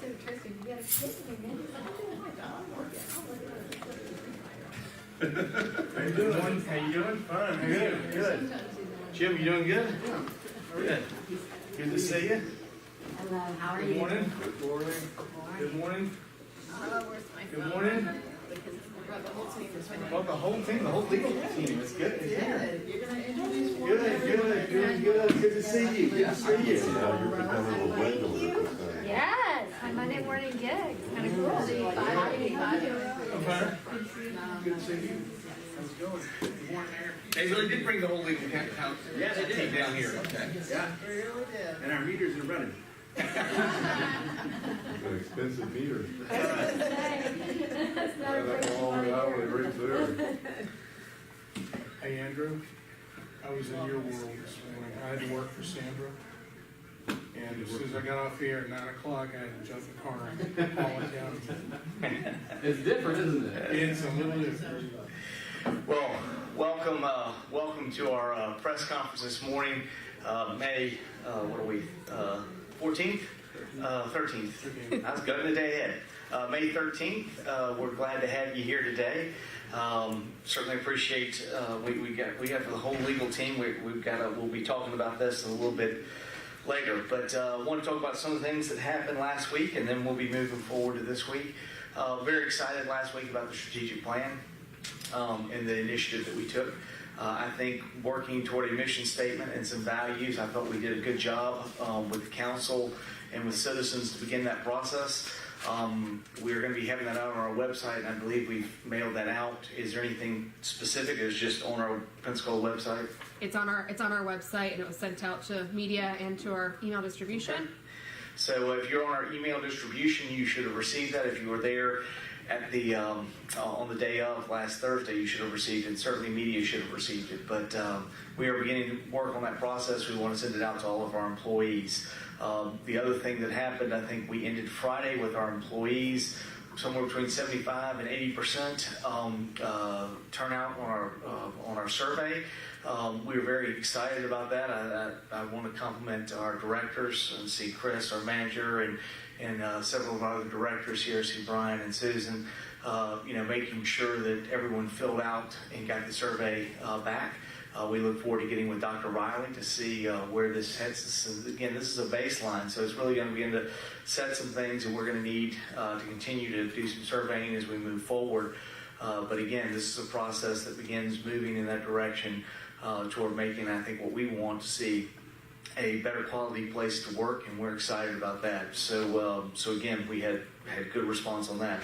said to Tristan, you gotta get me, man. He's like, I'm doing my job. I'm working. How you doing? How you doing? Fine. Good. Good. Jim, you doing good? Yeah. Good. Good to see you. Hello. How are Good you? morning. Good morning. Good morning. Where's my phone? Good morning. Because the whole team is finished. Well, the whole team, the whole legal team. It's good. It's good. You're gonna introduce one. Good. Good. Good. Good. Good to see you. Good to see you. Now you're becoming a regular. Yes, my Monday morning gig. It's kind of cool. Okay. Good to see you. How's it going? Good morning, Mayor. They really did bring the whole legal team down here. Okay. Yeah. We really did. And our meters are running. An expensive meter. That's not a That's great all money hourly here. rates there. Hey Andrew, I was in your world this morning. I had to work for Sandra. And as soon as I got off here at 9 o'clock, I had to jump in the car and haul it down. It's different, isn't it? It's a little different. Well, welcome to our press conference this morning, May, what are we, 14th? 13th. I was going the day ahead. May 13th, we're glad to have you here today. Certainly appreciate, we have the whole legal team. We'll be talking about this a little bit later, but I want to talk about some of the things that happened last week, and then we'll be moving forward to this week. Very excited last week about the strategic plan and the initiative that we took. I think working toward a mission statement and some values, I thought we did a good job with the council and with citizens to begin that process. We're going to be having that out on our website, and I believe we've mailed that out. Is there anything specific? It's just on our Pensacola website? It's on our website, and it was sent out to media and to our email distribution. Okay. So if you're on our email distribution, you should have received that. If you were there at the on the day of last Thursday, you should have received it. Certainly media should have received it. But we are beginning to work on that process. We want to send it out to all of our employees. The other thing that happened, I think we ended Friday with our employees somewhere between 75 and 80% turnout on our survey. We were very excited about that. I want to compliment our directors and see Chris, our manager, and several of our other directors here, see Brian and Susan, making sure that everyone filled out and got the survey back. We look forward to getting with Dr. Riley to see where this heads us. And again, this is a baseline, so it's really going to begin to set some things that we're going to need to continue to do some surveying as we move forward. But again, this is a process that begins moving in that direction toward making, I think, what we want to see a better quality place to work, and we're excited about that. So again, we had good response on that.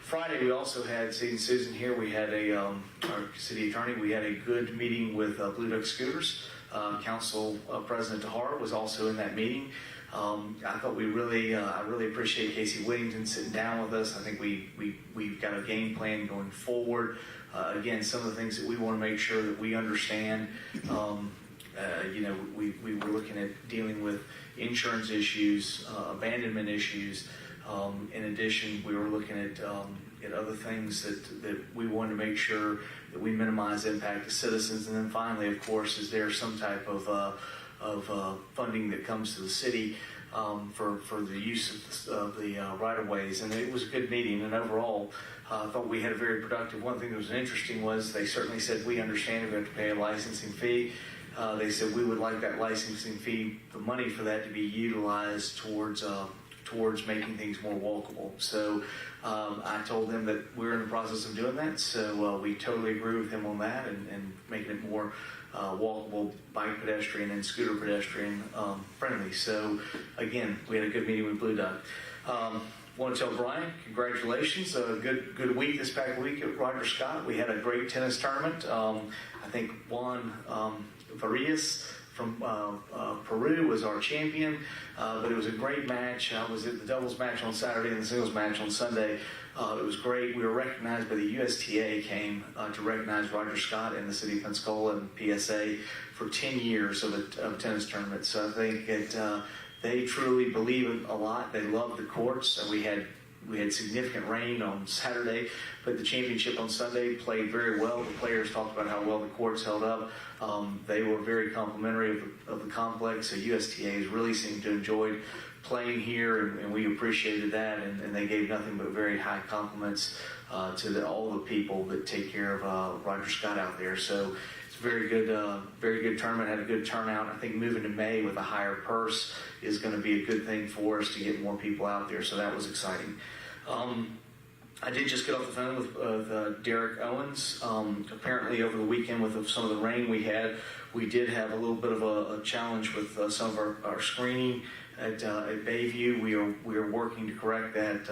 Friday, we also had, seeing Susan here, we had our city attorney, we had a good meeting with Blue Duck Scooters. Council President DeHart was also in that meeting. I thought I really appreciate Casey Whittington sitting down with us. I think we've got a game plan going forward. Again, some of the things that we want to make sure that we understand. We were looking at dealing with insurance issues, abandonment issues. In addition, we were looking at other things that we wanted to make sure that we minimize impact to citizens. And then finally, of course, is there some type of funding that comes to the city for the use of the right-of-ways. And it was a good meeting, and overall, I thought we had a very productive. One thing that was interesting was they certainly said, we understand we have to pay a licensing fee. They said we would like that licensing fee, the money for that, to be utilized towards making things more walkable. So I told them that we're in the process of doing that. So we totally agree with them on that and making it more walkable, bike pedestrian and scooter pedestrian friendly. So again, we had a good meeting with Blue Duck. Want to tell Brian, congratulations. A good week this past week at Roger Scott. We had a great tennis tournament. I think Juan Varias from Peru was our champion, but it was a great match. I was at the doubles match on Saturday and the singles match on Sunday. It was great. We were recognized by the USTA, came to recognize Roger Scott in the City of Pensacola and PSA for 10 years of a tennis tournament. So I think that they truly believe a lot. They love the courts, and we had significant rain on Saturday, but the championship on Sunday played very well. The players talked about how well the courts held up. They were very complimentary of the complex. So USTA has really seemed to enjoy playing here, and we appreciated that, and they gave nothing but very high compliments to all the people that take care of Roger Scott out there. So it's a very good tournament, had a good turnout. I think moving to May with a higher purse is going to be a good thing for us to get more people out there, so that was exciting. I did just get off the phone with Derek Owens. Apparently over the weekend with some of the rain we had, we did have a little bit of a challenge with some of our screening at Bayview. We are working to correct that.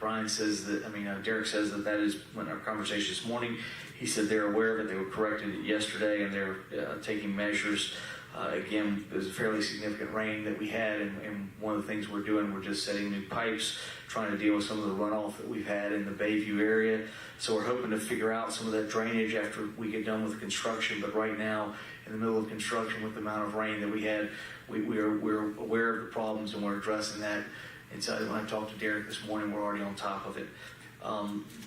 Derek says that is when our conversation this morning. He said they're aware of it. They were corrected it yesterday, and they're taking measures. Again, it was a fairly significant rain that we had, and one of the things we're doing, we're just setting new pipes, trying to deal with some of the runoff that we've had in the Bayview area. So we're hoping to figure out some of that drainage after we get done with the construction. But right now, in the middle of construction, with the amount of rain that we had, we're aware of the problems, and we're addressing that. And so when I talked to Derek this morning, we're already on top of it.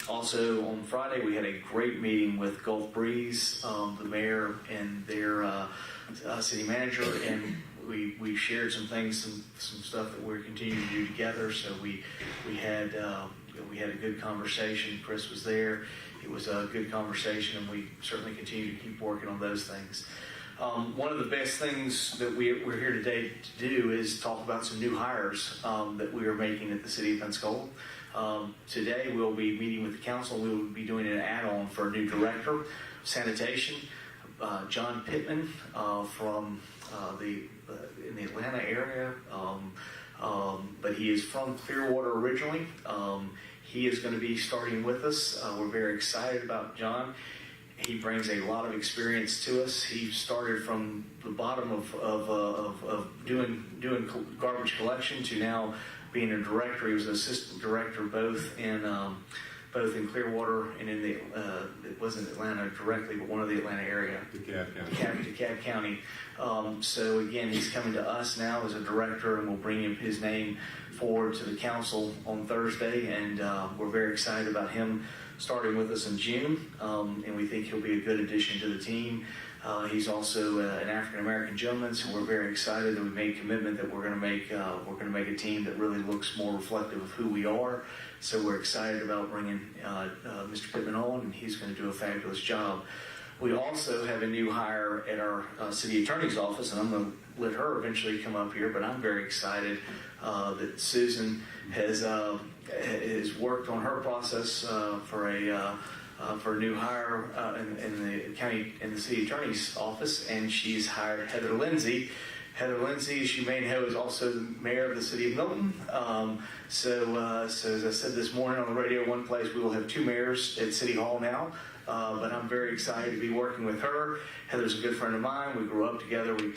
Also on Friday, we had a great meeting with Gulf Breeze, the mayor and their city manager, and we shared some things, some stuff that we're continuing to do together. So we had a good conversation. Chris was there. It was a good conversation, and we certainly continue to keep working on those things. One of the best things that we're here today to do is talk about some new hires that we are making at the City of Pensacola. Today we'll be meeting with the council. We will be doing an add-on for a new director of sanitation, John Pittman from in the Atlanta area, but he is from Clearwater originally. He is going to be starting with us. We're very excited about John. He brings a lot of experience to us. He started from the bottom of doing garbage collection to now being a director. He was an assistant director both in Clearwater and in it wasn't Atlanta directly, but one of the Atlanta area. DeKalb County. So again, he's coming to us now as a director, and we'll bring his name forward to the council on Thursday, and we're very excited about him starting with us in June, and we think he'll be a good addition to the team. He's also an African American gentleman, so we're very excited that we made a commitment that we're going to make a team that really looks more reflective of who we are. So we're excited about bringing Mr. Pittman on, and he's going to do a fabulous job. We also have a new hire at our city attorney's office, and I'm going to let her eventually come up here, but I'm very excited that Susan has worked on her process for a new hire in the city attorney's office, and she's hired Heather Lindsay. Heather Lindsay, as you may know, is also the mayor of the city of Milton. So as I said this morning on the radio, one place, we will have two mayors at City Hall now. But I'm very excited to be working with her. Heather's a good friend of mine. We grew up together. We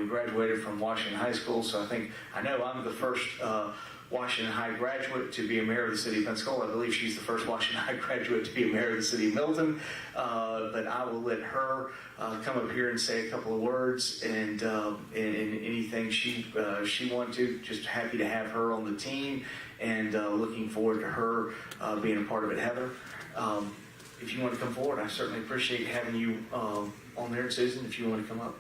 graduated from Washington High School, so I know I'm the first Washington High graduate to be a mayor of the city of Pensacola. I believe she's the first Washington High graduate to be a mayor of the city of Milton. But I will let her come up here and say a couple of words, and anything she wants to. Just happy to have her on the team, and looking forward to her being a part of it. Heather, if you want to come forward, I certainly appreciate having you on there. Susan, if you want to come up.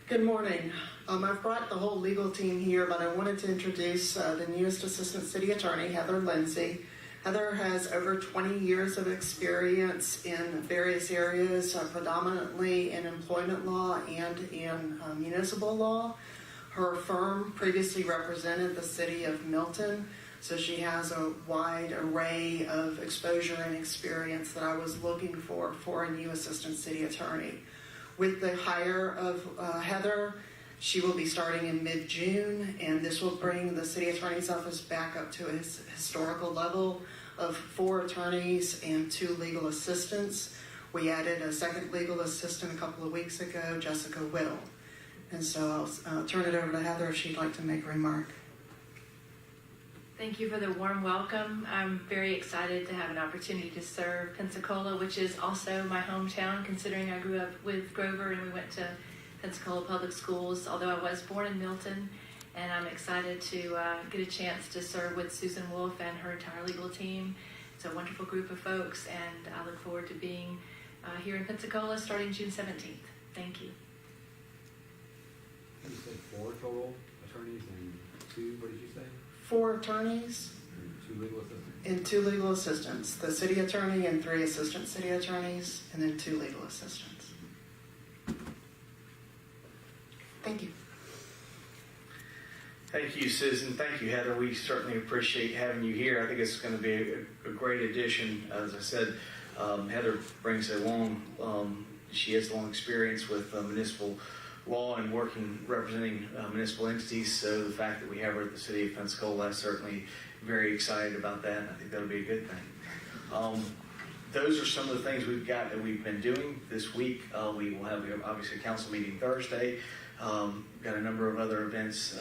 Good morning. I've brought the whole legal team here, but I wanted to introduce the newest Assistant City Attorney, Heather Lindsay. Heather has over 20 years of experience in various areas, predominantly in employment law and in municipal law. Her firm previously represented the city of Milton, so she has a wide array of exposure and experience that I was looking for a new Assistant City Attorney. With the hire of Heather, she will be starting in mid-June, and this will bring the City Attorney's Office back up to its historical level of 4 attorneys and 2 legal assistants. We added a second legal assistant a couple of weeks ago, Jessica Whittle. And so I'll turn it over to Heather if she'd like to make a remark. Thank you for the warm welcome. I'm very excited to have an opportunity to serve Pensacola, which is also my hometown, considering I grew up with Grover and we went to Pensacola Public Schools, although I was born in Milton. And I'm excited to get a chance to serve with Susan Wolf and her entire legal team. It's a wonderful group of folks, and I look forward to being here in Pensacola starting June 17th. Thank you. You said 4 total attorneys and 2, what did you say? 4 attorneys And 2 legal assistants? and 2 legal assistants. The city attorney and 3 assistant city attorneys, and then 2 legal assistants. Thank you. Thank you, Susan. Thank you, Heather. We certainly appreciate having you here. I think it's going to be a great addition. As I said, Heather brings a she has long experience with municipal law and representing municipal entities. So the fact that we have her at the City of Pensacola, I'm certainly very excited about that. And I think that'll be a good thing. Those are some of the things that we've been doing this week. We will have obviously a council meeting Thursday. Got a number of other events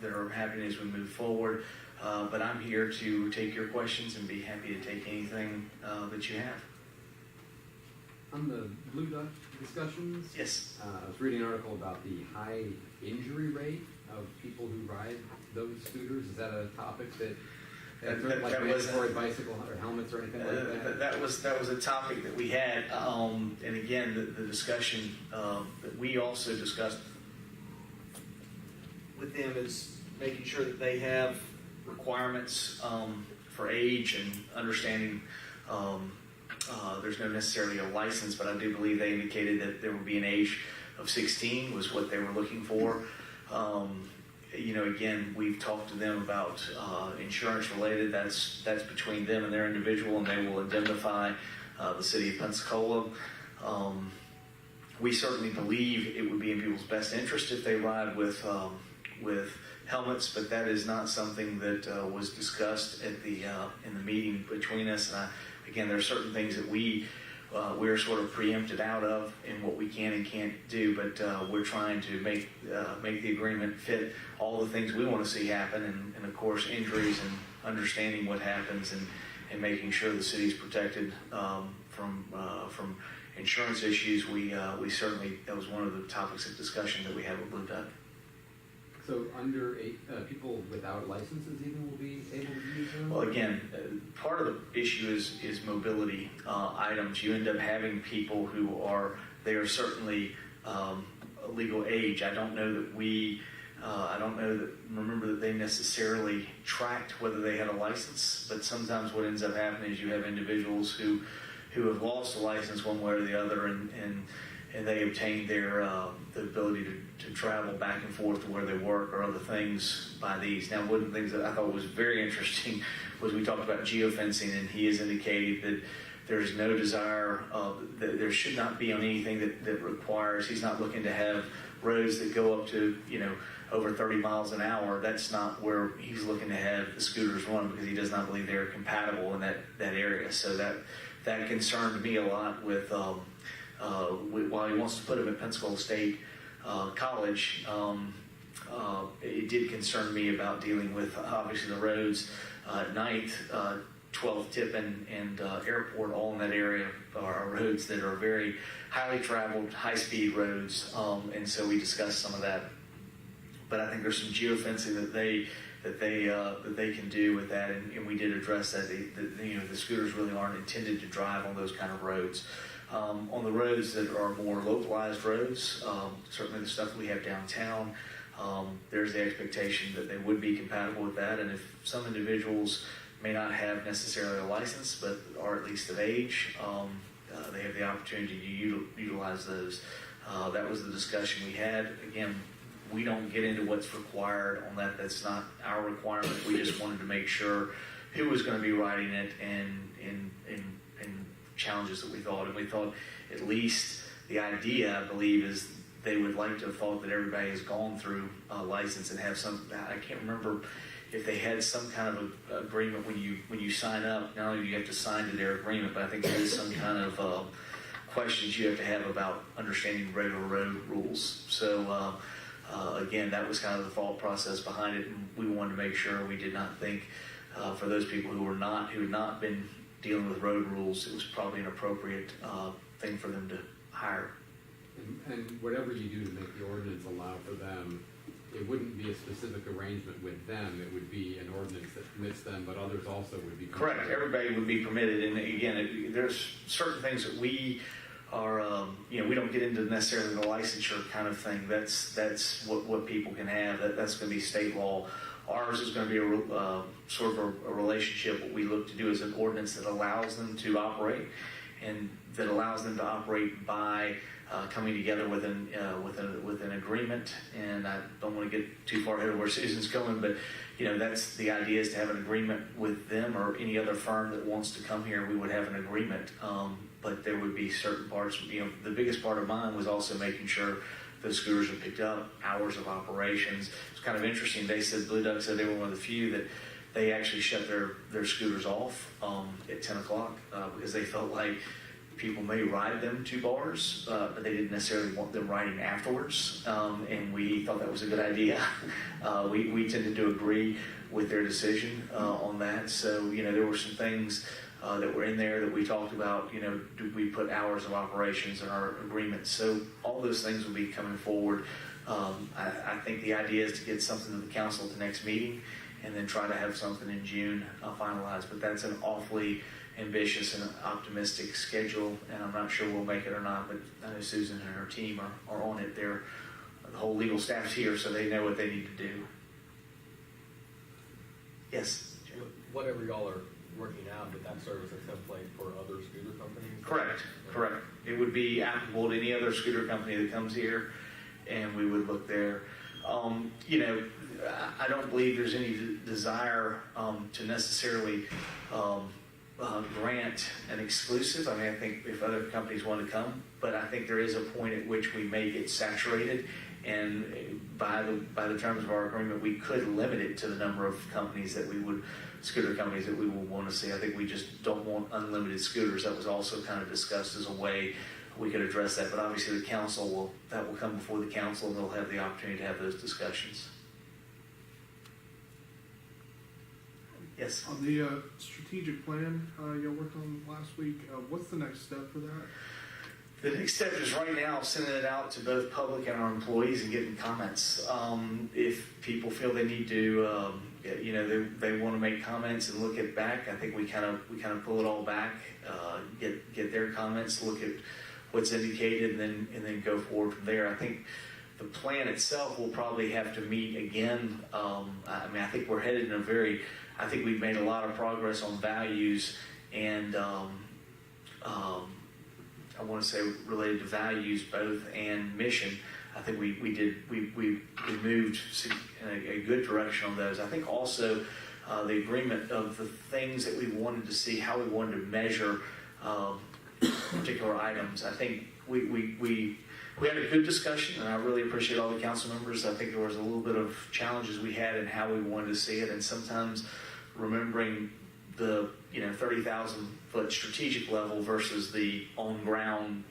that are happening as we move forward. But I'm here to take your questions and be happy to take anything that you have. On the Blue Duck discussions, Yes. I was reading an article about the high injury rate of people who ride those scooters. Is that a topic that like mandatory bicycle or helmets or anything like that? That was a topic that we had, and again, the discussion that we also discussed with them is making sure that they have requirements for age and understanding. There's no necessarily a license, but I do believe they indicated that there would be an age of 16 was what they were looking for. Again, we've talked to them about insurance related. That's between them and their individual, and they will indemnify the City of Pensacola. We certainly believe it would be in people's best interest if they ride with helmets, but that is not something that was discussed at in the meeting between us. And again, there are certain things that we're sort of preempted out of in what we can and can't do, but we're trying to make the agreement fit all the things we want to see happen, and of course injuries and understanding what happens and making sure the city's protected from insurance issues. We certainly, that was one of the topics of discussion that we had with Blue Duck. So under people without licenses even will be able to use them? Well, again, part of the issue is mobility items. You end up having people who they are certainly legal age. I don't know that remember that they necessarily tracked whether they had a license, but sometimes what ends up happening is you have individuals who have lost a license one way or the other, and they obtain their the ability to travel back and forth to where they work or other things by these. Now, one of the things that I thought was very interesting was we talked about geofencing, and he has indicated that there's no desire that there should not be on anything that requires. He's not looking to have roads that go up to over 30 miles an hour. That's not where he's looking to have the scooters run, because he does not believe they're compatible in that area. So that concerned me a lot with. While he wants to put him at Pensacola State College, it did concern me about dealing with obviously the roads. 9th, 12th, Tippin, and Airport, all in that area are roads that are very highly traveled, high-speed roads, and so we discussed some of that. But I think there's some geofencing that they can do with that, and we did address that. The scooters really aren't intended to drive on those kind of roads. On the roads that are more localized roads, certainly the stuff we have downtown, there's the expectation that they would be compatible with that. And if some individuals may not have necessarily a license, but are at least of age, they have the opportunity to utilize those. That was the discussion we had. Again, we don't get into what's required on that. That's not our requirement. We just wanted to make sure who was going to be riding it and challenges that we thought. And we thought at least the idea, I believe, is they would like to have thought that everybody has gone through a license and have some. I can't remember if they had some kind of agreement when you sign up. Not only do you have to sign to their agreement, but I think there is some kind of questions you have to have about understanding regular road rules. So again, that was kind of the thought process behind it, and we wanted to make sure we did not think for those people who had not been dealing with road rules, it was probably an appropriate thing for them to hire. And whatever you do to make the ordinance allow for them, it wouldn't be a specific arrangement with them. It would be an ordinance that permits them, but others also would be permitted. Correct. Everybody would be permitted. And again, there's certain things that we we don't get into necessarily the licensure kind of thing. That's what people can have. That's going to be state law. Ours is going to be sort of a relationship. What we look to do is an ordinance that allows them to operate, and that allows them to operate by coming together with an agreement. And I don't want to get too far ahead of where Susan's going, but that's the idea, is to have an agreement with them or any other firm that wants to come here. We would have an agreement, but there would be certain parts. The biggest part of mine was also making sure the scooters are picked up, hours of operations. It's kind of interesting. They said, Blue Duck said they were one of the few that they actually shut their scooters off at 10 o'clock because they felt like people may ride them to bars, but they didn't necessarily want them riding afterwards. And we thought that was a good idea. We tended to agree with their decision on that. So, there were some things that were in there that we talked about. Do we put hours of operations in our agreement? So all those things will be coming forward. I think the idea is to get something to the council at the next meeting, and then try to have something in June finalized. But that's an awfully ambitious and optimistic schedule, and I'm not sure we'll make it or not. But I know Susan and her team are on it. The whole legal staff's here, so they know what they need to do. Yes. Jim? Whatever y'all are working out, would that serve as a template for other scooter companies? Correct. It would be applicable to any other scooter company that comes here, and we would look there. I don't believe there's any desire to necessarily grant an exclusive. I mean, I think if other companies want to come, but I think there is a point at which we may get saturated, and by the terms of our agreement, we could limit it to the number of scooter companies that we will want to see. I think we just don't want unlimited scooters. That was also kind of discussed as a way we could address that. But obviously the council will come before the council, and they'll have the opportunity to have those discussions. Yes. On the strategic plan y'all worked on last week, what's the next step for that? The next step is right now sending it out to both public and our employees and getting comments. If people feel they need to, they want to make comments and look it back, I think we kind of pull it all back, get their comments, look at what's indicated, and then go forward from there. I think the plan itself will probably have to meet again. I think we're headed in I think we've made a lot of progress on values and I want to say related to values both and mission. I think we moved in a good direction on those. I think also the agreement of the things that we wanted to see, how we wanted to measure particular items. I think we had a good discussion, and I really appreciate all the council members. I think there was a little bit of challenges we had in how we wanted to see it, and sometimes remembering the 30,000 foot strategic level versus the on ground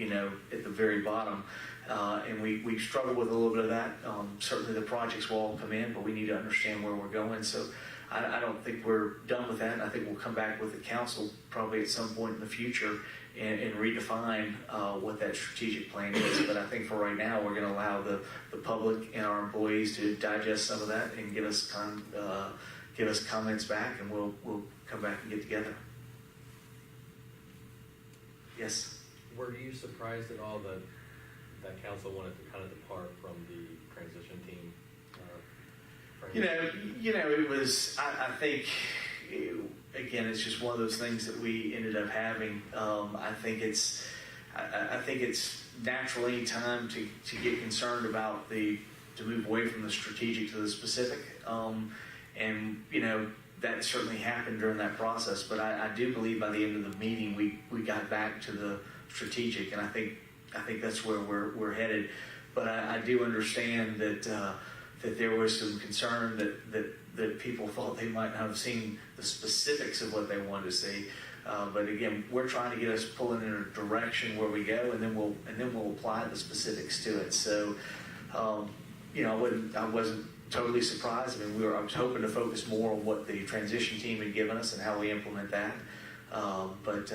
at the very bottom, and we struggle with a little bit of that. Certainly the projects will all come in, but we need to understand where we're going. So I don't think we're done with that. I think we'll come back with the council probably at some point in the future and redefine what that strategic plan is. But I think for right now, we're going to allow the public and our employees to digest some of that and give us comments back, and we'll come back and get together. Yes. Were you surprised at all that council wanted to kind of depart from the transition team? It was. I think again, it's just one of those things that we ended up having. I think it's natural any time to get concerned about to move away from the strategic to the specific, and that certainly happened during that process. But I do believe by the end of the meeting we got back to the strategic, and I think that's where we're headed. But I do understand that there was some concern that people thought they might not have seen the specifics of what they wanted to see. But again, we're trying to get us pulling in a direction where we go, and then we'll apply the specifics to it. So, I wasn't totally surprised. I mean, I was hoping to focus more on what the transition team had given us and how we implement that. But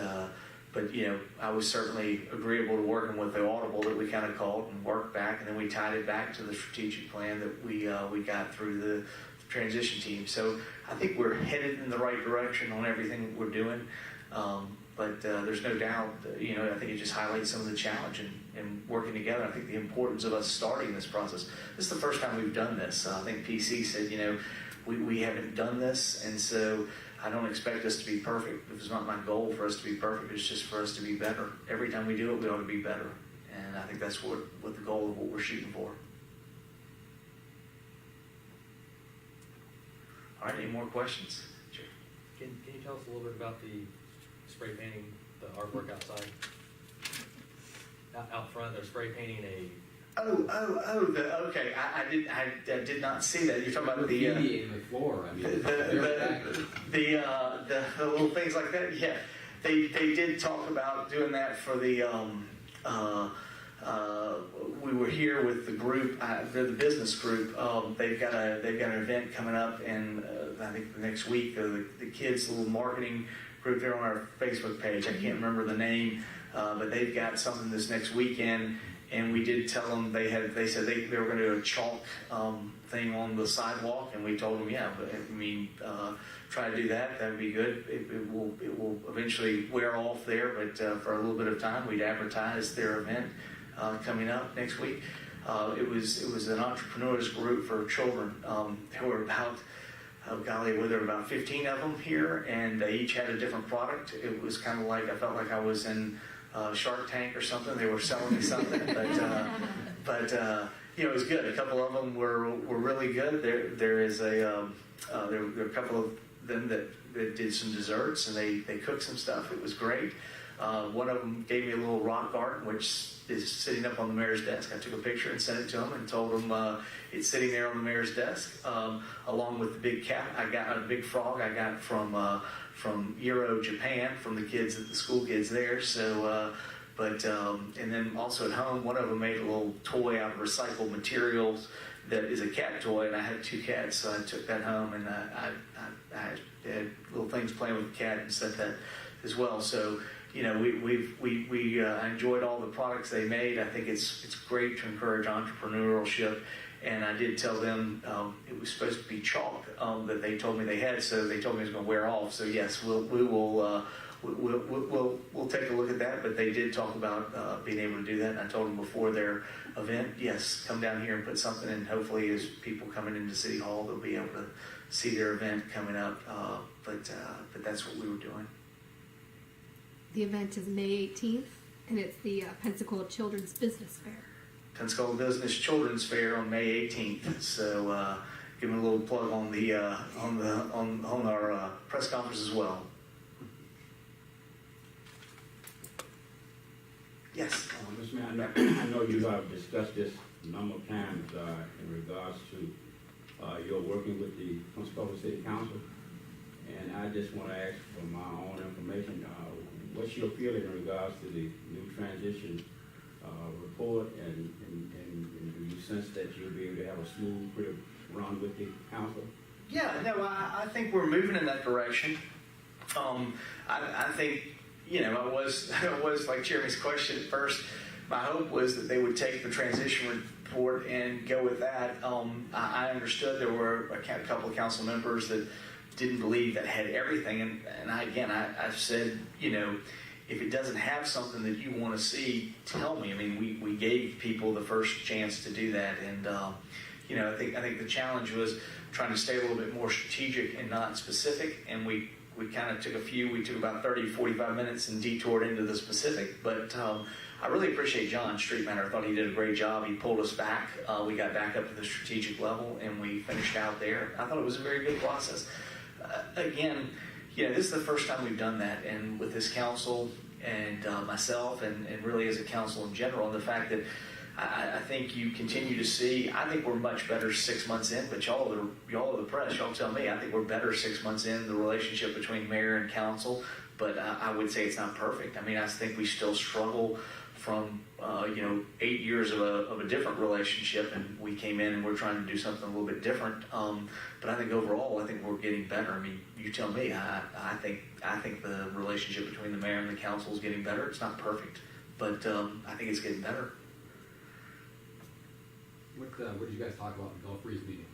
I was certainly agreeable to working with the audible that we kind of called and worked back, and then we tied it back to the strategic plan that we got through the transition team. So I think we're headed in the right direction on everything that we're doing. but there's no doubt, I think it just highlights some of the challenge in working together. I think the importance of us starting this process. This is the first time we've done this. I think PC said, we haven't done this, and so I don't expect us to be perfect. It's not my goal for us to be perfect. It's just for us to be better. Every time we do it, we ought to be better. And I think that's what the goal of what we're shooting for. All right, any more questions? Sure. Can you tell us a little bit about the spray painting, the artwork outside? Out front, they're spray painting a. Okay. I did not see that. You're talking about the Graffiti in the floor. I mean, the little things like that. Yeah, they did talk about doing that for the. We were here with the group, the business group. They've got an event coming up, and I think the next week, the kids' little marketing group. They're on our Facebook page. I can't remember the name, but they've got something this next weekend. And we did tell them they said they were going to do a chalk thing on the sidewalk, and we told them, try to do that. That would be good. It will eventually wear off there, but for a little bit of time, we'd advertise their event coming up next week. It was an entrepreneurs group for children. There were about there were about 15 of them here, and they each had a different product. It was kind of like I felt like I was in Shark Tank or something. They were selling me something, but it was good. A couple of them were really good. There were a couple of them that did some desserts, and they cooked some stuff. It was great. One of them gave me a little rock garden, which is sitting up on the mayor's desk. I took a picture and sent it to him and told him it's sitting there on the mayor's desk, along with the big cat. I got a big frog I got from Euro, Japan, from the kids, the school kids there. So, and then also at home, one of them made a little toy out of recycled materials that is a cat toy, and I had 2 cats, so I took that home, and I had little things playing with the cat and sent that as well. So, I enjoyed all the products they made. I think it's great to encourage entrepreneurship. And I did tell them it was supposed to be chalk that they told me they had, so they told me it was going to wear off. So yes, we'll take a look at that. But they did talk about being able to do that. And I told them before their event, yes, come down here and put something in. Hopefully, as people coming into City Hall, they'll be able to see their event coming up. But that's what we were doing. The event is May 18th, and it's the Pensacola Children's Business Fair. Pensacola Business Children's Fair on May 18th. So give them a little plug on the on our press conference as well. Yes. Mr. Mayor, I know you have discussed this a number of times in regards to your working with the Pensacola City Council, and I just want to ask for my own information. What's your feeling in regards to the new transition report, and do you sense that you'll be able to have a smooth run with the council? Yeah, no, I think we're moving in that direction. I think, I was like Jeremy's question at first. My hope was that they would take the transition report and go with that. I understood there were a couple of council members that didn't believe that had everything, and I've said, if it doesn't have something that you want to see, tell me. I mean, we gave people the first chance to do that, and I think the challenge was trying to stay a little bit more strategic and not specific, and we kind of took we took about 30, 45 minutes and detoured into the specific, but I really appreciate John Streetmatter. I thought he did a great job. He pulled us back. We got back up to the strategic level, and we finished out there. I thought it was a very good process. Again, this is the first time we've done that, and with this council and myself, and really as a council in general, and the fact that I think you continue to see, I think we're much better 6 months in, but y'all are the press, y'all tell me, I think we're better 6 months in the relationship between mayor and council, but I would say it's not perfect. I mean, I think we still struggle from 8 years of a different relationship, and we came in and we're trying to do something a little bit different. But I think overall, I think we're getting better. I mean, you tell me. I think the relationship between the mayor and the council is getting better. It's not perfect, but I think it's getting better. What did you guys talk about in the Gulf Breeze meeting?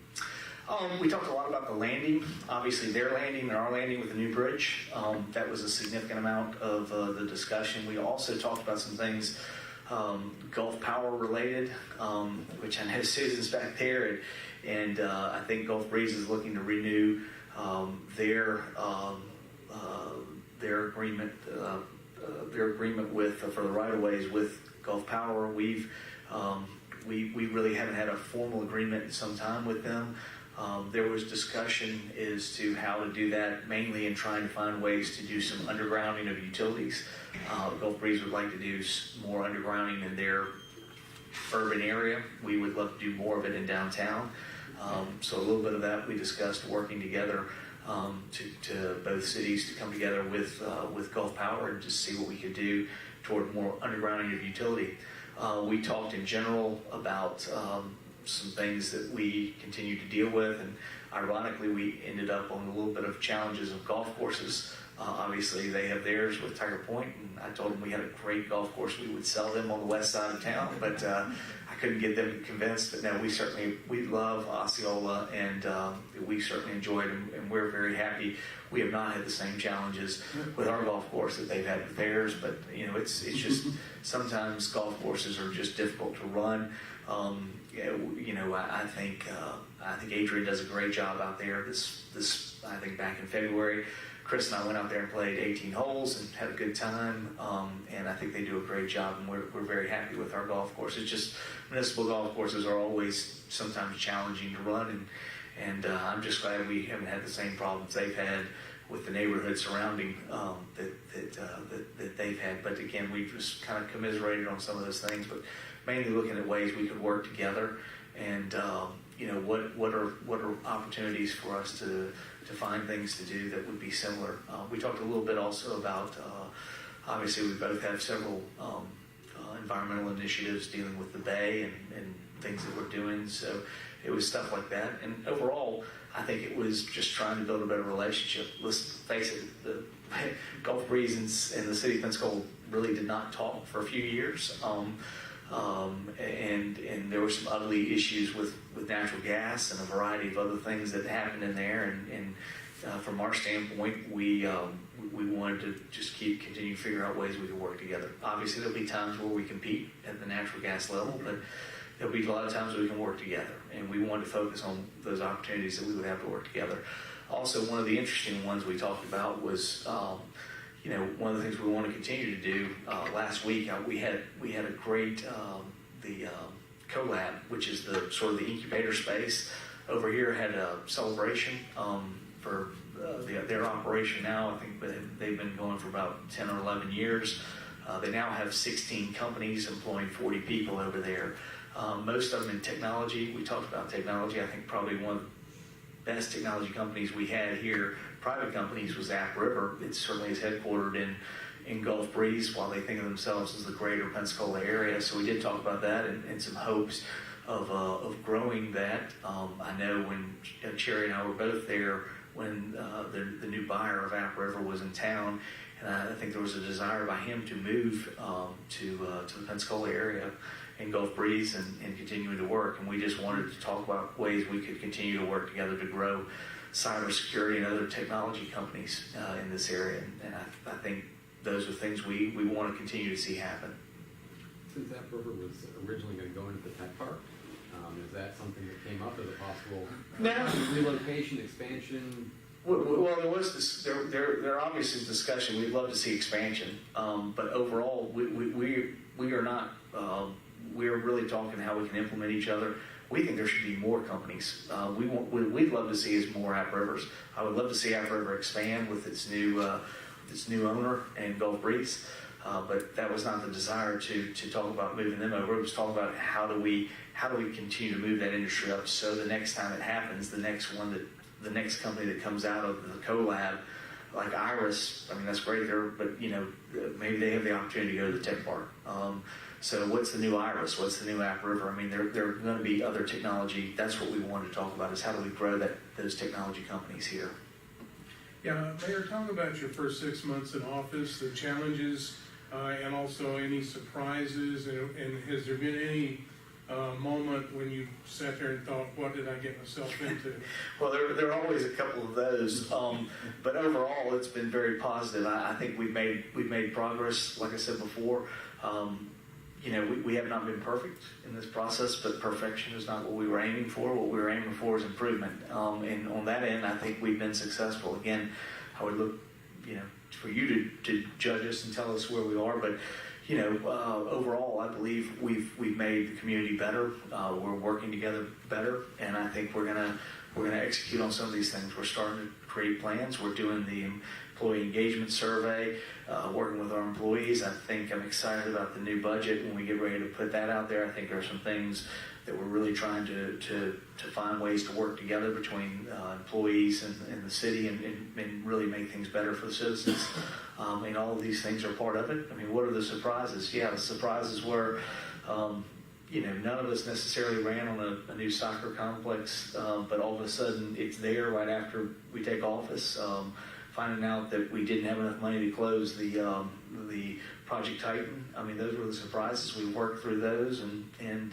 We talked a lot about the landing, obviously their landing and our landing with the new bridge. That was a significant amount of the discussion. We also talked about some things Gulf Power related, which I know Susan's back there, and I think Gulf Breeze is looking to renew their agreement with for the right of ways with Gulf Power. We really haven't had a formal agreement in some time with them. There was discussion as to how to do that, mainly in trying to find ways to do some undergrounding of utilities. Gulf Breeze would like to do more undergrounding in their urban area. We would love to do more of it in downtown. So a little bit of that we discussed, working together to both cities to come together with Gulf Power and just see what we could do toward more undergrounding of utility. We talked in general about some things that we continue to deal with, and ironically we ended up on a little bit of challenges of golf courses. Obviously they have theirs with Tiger Point, and I told them we had a great golf course, we would sell them on the west side of town, but I couldn't get them convinced. But no, we love Osceola, and we certainly enjoyed them, and we're very happy. We have not had the same challenges with our golf course that they've had with theirs, but it's just sometimes golf courses are just difficult to run. I think Adrian does a great job out there. This I think back in February, Chris and I went out there and played 18 holes and had a good time. And I think they do a great job, and we're very happy with our golf course. It's just municipal golf courses are always sometimes challenging to run, and I'm just glad we haven't had the same problems they've had with the neighborhood surrounding that they've had. But again, we've just kind of commiserated on some of those things, but mainly looking at ways we could work together, and what are opportunities for us to find things to do that would be similar. We talked a little bit also about obviously we both have several environmental initiatives dealing with the bay and things that we're doing, so it was stuff like that. And overall, I think it was just trying to build a better relationship. Let's face it, the Gulf Breeze and the City of Pensacola really did not talk for a few years. And there were some ugly issues with natural gas and a variety of other things that happened in there. And from our standpoint, we wanted to just continue to figure out ways we could work together. Obviously, there'll be times where we compete at the natural gas level, but there'll be a lot of times we can work together. And we wanted to focus on those opportunities that we would have to work together. Also, one of the interesting ones we talked about was one of the things we want to continue to do. Last week we had a great the CoLab, which is the sort of the incubator space over here, had a celebration for their operation now. I think they've been going for about 10 or 11 years. They now have 16 companies employing 40 people over there. Most of them in technology. We talked about technology. I think probably one of the best technology companies we had here, private companies, was App River. It certainly is headquartered in Gulf Breeze, while they think of themselves as the greater Pensacola area. So we did talk about that and some hopes of growing that. I know when Cherry and I were both there when the new buyer of App River was in town, and I think there was a desire by him to move to the Pensacola area in Gulf Breeze and continuing to work. And we just wanted to talk about ways we could continue to work together to grow cybersecurity and other technology companies in this area. And I think those are things we want to continue to see happen. Since App River was originally going to go into the tech park, is that something that came up as a possible relocation, expansion? Well, there was this. There obviously is discussion. We'd love to see expansion, but overall, we are not. We're really talking how we can implement each other. We think there should be more companies. We'd love to see is more App Rivers. I would love to see App River expand with its new owner and Gulf Breeze. But that was not the desire to talk about moving them over. It was talking about how do we continue to move that industry up, so the next time it happens, the next company that comes out of the CoLab, like Iris, I mean, that's great there, but maybe they have the opportunity to go to the tech park. So what's the new Iris? What's the new App River? I mean, there are going to be other technology. That's what we wanted to talk about, is how do we grow those technology companies here. Yeah, Mayor, talk about your first 6 months in office, the challenges, and also any surprises, and has there been any moment when you sat there and thought, what did I get myself into? Well, there are always a couple of those, but overall, it's been very positive. I think we've made progress. Like I said before, we have not been perfect in this process, but perfection is not what we were aiming for. What we were aiming for is improvement, and on that end, I think we've been successful. Again, I would look, for you to judge us and tell us where we are, but. Overall, I believe we've made the community better. We're working together better, and I think we're gonna execute on some of these things. We're starting to create plans. We're doing the employee engagement survey, working with our employees. I think I'm excited about the new budget when we get ready to put that out there. I think there are some things that we're really trying to find ways to work together between employees and the city and really make things better for the citizens. And all of these things are part of it. I mean, what are the surprises? Yeah, the surprises were, none of us necessarily ran on a new soccer complex, but all of a sudden it's there right after we take office. Finding out that we didn't have enough money to close the Project Titan. I mean, those were the surprises. We worked through those and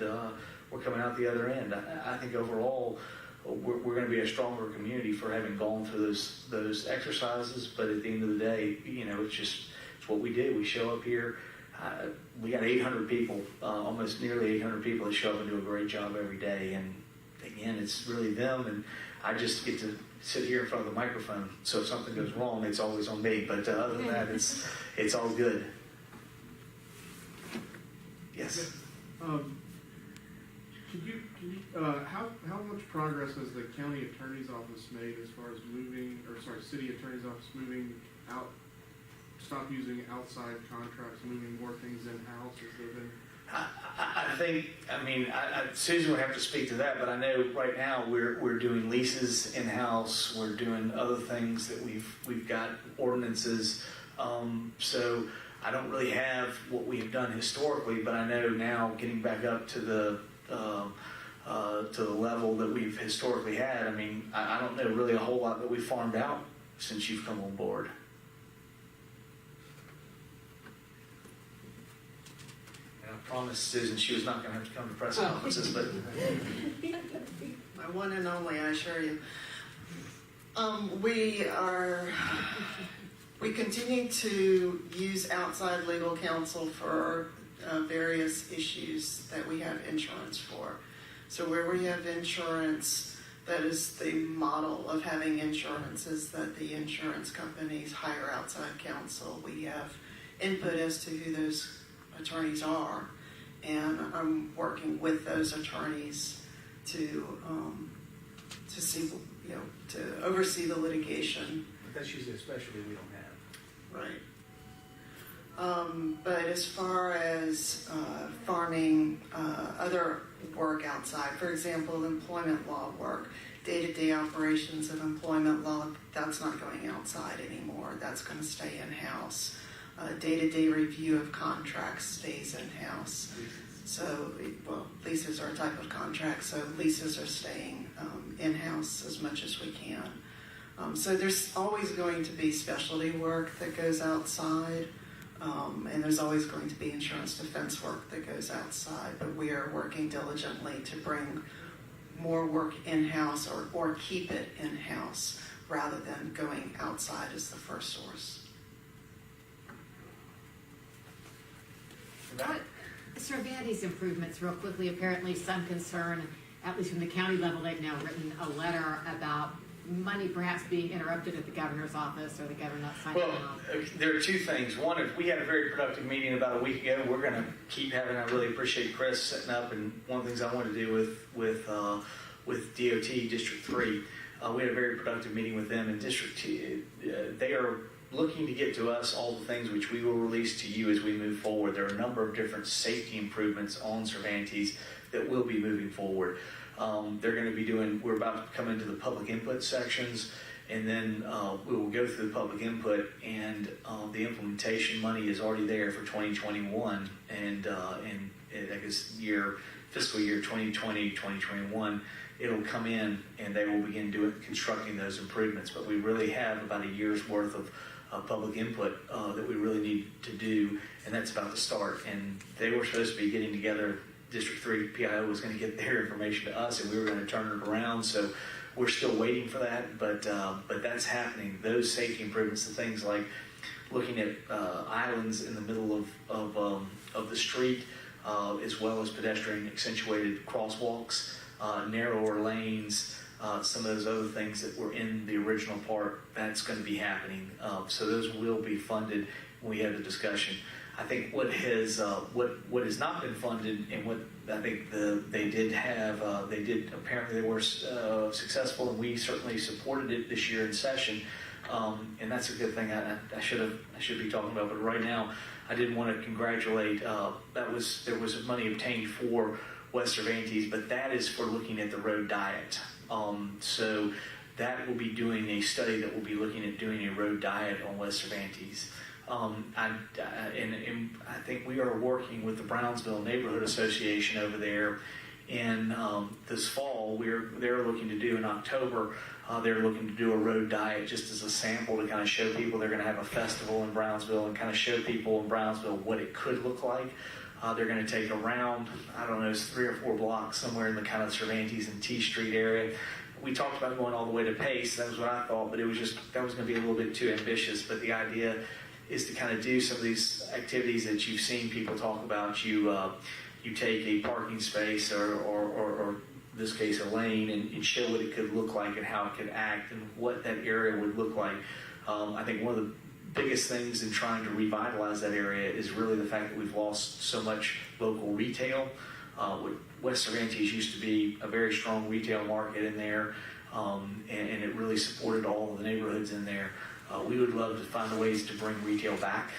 we're coming out the other end. I think overall, we're going to be a stronger community for having gone through those exercises. But at the end of the day, it's what we did. We show up here. We got 800 people, almost nearly 800 people that show up and do a great job every day. And again, it's really them. And I just get to sit here in front of the microphone. So if something goes wrong, it's always on me. But other than that, it's all good. Yes. How much progress has the county attorney's office made as far as city attorney's office moving out, stop using outside contracts, moving more things in-house? Has there been? Susan would have to speak to that, but I know right now we're doing leases in-house. We're doing other things that we've got ordinances. So I don't really have what we have done historically, but I know now getting back up to the level that we've historically had. I mean, I don't know really a whole lot that we've farmed out since you've come on board. And I promised Susan she was not going to have to come to press conferences, but My one and only, I assure you. We continue to use outside legal counsel for various issues that we have insurance for. So where we have insurance, that is the model of having insurance, is that the insurance companies hire outside counsel. We have input as to who those attorneys are, and I'm working with those attorneys to see, to oversee the litigation. But that's usually a specialty we don't have. Right. But as far as farming other work outside, for example, employment law work, day-to-day operations of employment law, that's not going outside anymore. That's going to stay in-house. Day-to-day review of contracts stays in-house. So, leases are a type of contract, so leases are staying in-house as much as we can. So there's always going to be specialty work that goes outside, and there's always going to be insurance defense work that goes outside, but we are working diligently to bring more work in-house or keep it in-house rather than going outside as the first source. Sir, we had these improvements real quickly. Apparently some concern, at least from the county level, they've now written a letter about money perhaps being interrupted at the governor's office or the governor not signing off. There are two things. One is we had a very productive meeting about a week ago. We're going to keep having. I really appreciate Chris setting up. And one of the things I wanted to do with DOT District 3, we had a very productive meeting with them in District 2. They are looking to get to us all the things which we will release to you as we move forward. There are a number of different safety improvements on Cervantes that will be moving forward. They're going to be doing, we're about to come into the public input sections, and then we will go through the public input, and the implementation money is already there for 2021, and I guess fiscal year 2020, 2021, it'll come in, and they will begin constructing those improvements. But we really have about a year's worth of public input that we really need to do, and that's about to start. And they were supposed to be getting together District 3 PIO was going to get their information to us, and we were going to turn it around. So we're still waiting for that, but that's happening. Those safety improvements, the things like looking at islands in the middle of the street, as well as pedestrian accentuated crosswalks, narrower lanes, some of those other things that were in the original part, that's going to be happening. So those will be funded when we have the discussion. I think what has not been funded, and what I think they did apparently they were successful, and we certainly supported it this year in session, and that's a good thing. I should be talking about, but right now I did want to congratulate. There was money obtained for West Cervantes, but that is for looking at the road diet. So that will be doing a study that will be looking at doing a road diet on West Cervantes. And I think we are working with the Brownsville Neighborhood Association over there. And this fall, they're looking to do in October. They're looking to do a road diet just as a sample to kind of show people. They're going to have a festival in Brownsville and kind of show people in Brownsville what it could look like. They're going to take around, I don't know, it's 3 or 4 blocks somewhere in the kind of Cervantes and T Street area. We talked about going all the way to Pace. That was what I thought, but that was going to be a little bit too ambitious. But the idea is to kind of do some of these activities that you've seen people talk about. You take a parking space or in this case a lane and show what it could look like and how it could act and what that area would look like. I think one of the biggest things in trying to revitalize that area is really the fact that we've lost so much local retail. West Cervantes used to be a very strong retail market in there, and it really supported all of the neighborhoods in there. We would love to find ways to bring retail back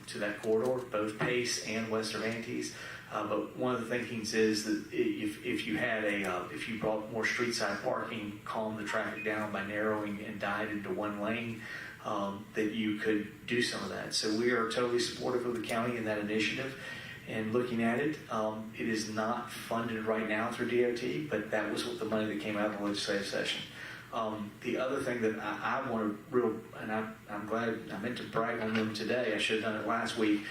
to that corridor, both Pace and West Cervantes. But one of the thinkings is that if you brought more street side parking, calm the traffic down by narrowing and died into one lane, that you could do some of that. So we are totally supportive of the county in that initiative. And looking at it, it is not funded right now through DOT, but that was what the money that came out of the legislative session. The other thing that I want to I'm glad I meant to brag on them today. I should have done it last week.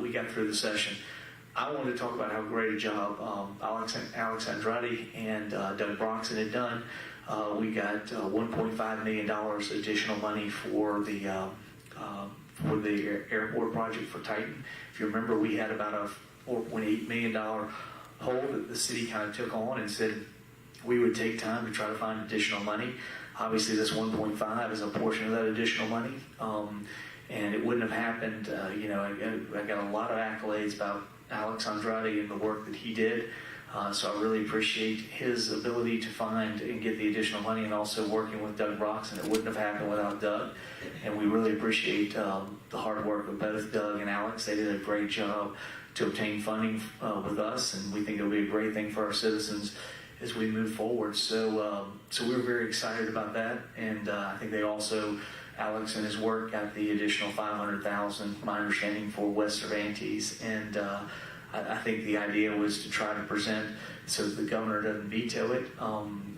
We got through the session. I wanted to talk about how great a job Alex Andrade and Doug Broxson had done. We got $1.5 million additional money for the airport project for Titan. If you remember, we had about a $4.8 million hole that the city kind of took on and said we would take time to try to find additional money. Obviously, this 1.5 is a portion of that additional money, and it wouldn't have happened. I got a lot of accolades about Alex Andrade and the work that he did. So I really appreciate his ability to find and get the additional money, and also working with Doug Broxson. It wouldn't have happened without Doug, and we really appreciate the hard work of both Doug and Alex. They did a great job to obtain funding with us, and we think it'll be a great thing for our citizens as we move forward. So we were very excited about that, and I think they also, Alex and his work, got the additional $500,000, my understanding, for West Cervantes, and I think the idea was to try to present so that the governor doesn't veto it.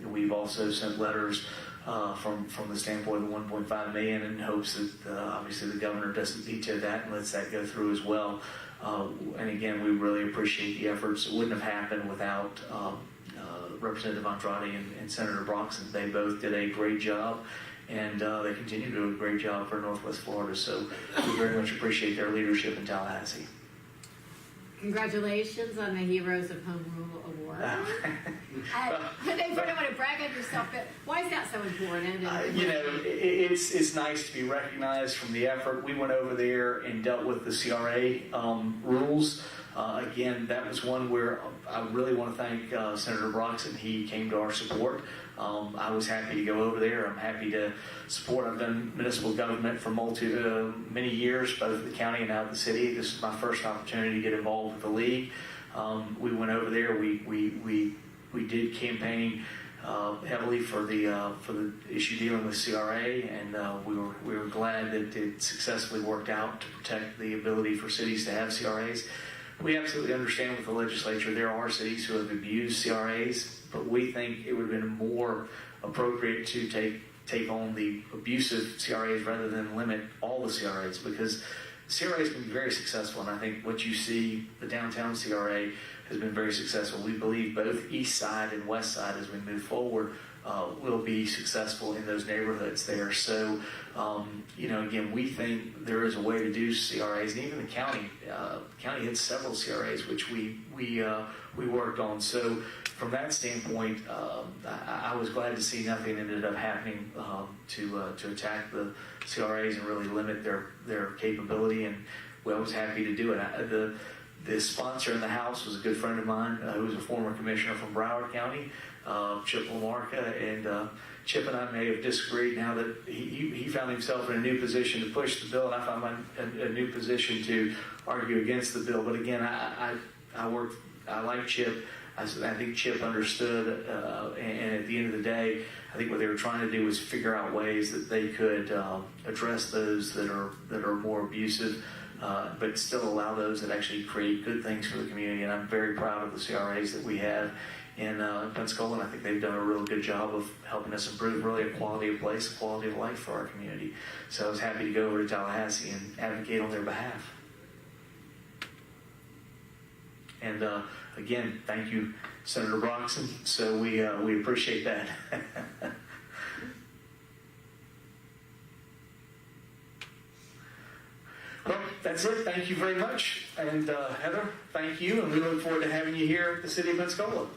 We've also sent letters from the standpoint of the $1.5 million in hopes that obviously the governor doesn't veto that and lets that go through as well. And again, we really appreciate the efforts. It wouldn't have happened without Representative Andrade and Senator Broxson. They both did a great job, and they continue to do a great job for Northwest Florida. So we very much appreciate their leadership in Tallahassee. Congratulations on the Heroes of Home Rule Award. I don't want to brag on yourself, but why is that so important? It's nice to be recognized from the effort. We went over there and dealt with the CRA rules. Again, that was one where I really want to thank Senator Broxson. He came to our support. I was happy to go over there. I'm happy to support. I've done municipal government for many years, both the county and out the city. This is my first opportunity to get involved with the league. We went over there. We did campaign heavily for the issue dealing with CRA, and we were glad that it successfully worked out to protect the ability for cities to have CRAs. We absolutely understand with the legislature there are cities who have abused CRAs, but we think it would have been more appropriate to take on the abusive CRAs rather than limit all the CRAs, because CRAs can be very successful. And I think what you see, the downtown CRA has been very successful. We believe both east side and west side, as we move forward, will be successful in those neighborhoods there. So, again, we think there is a way to do CRAs, and even the county had several CRAs which we worked on. So, from that standpoint, I was glad to see nothing ended up happening to attack the CRAs and really limit their capability. And I was happy to do it. The sponsor in the House was a good friend of mine who was a former commissioner from Broward County, Chip Lamarca, and Chip and I may have disagreed now that he found himself in a new position to push the bill, and I found a new position to argue against the bill. But again, I like Chip. I think Chip understood, and at the end of the day, I think what they were trying to do was figure out ways that they could address those that are more abusive, but still allow those that actually create good things for the community. And I'm very proud of the CRAs that we have in Pensacola, and I think they've done a real good job of helping us improve really a quality of place, a quality of life for our community. So I was happy to go over to Tallahassee and advocate on their behalf. And again, thank you, Senator Broxton. So we appreciate that. Well, that's it. Thank you very much. And Heather, thank you. And we look forward to having you here at the City of Pensacola.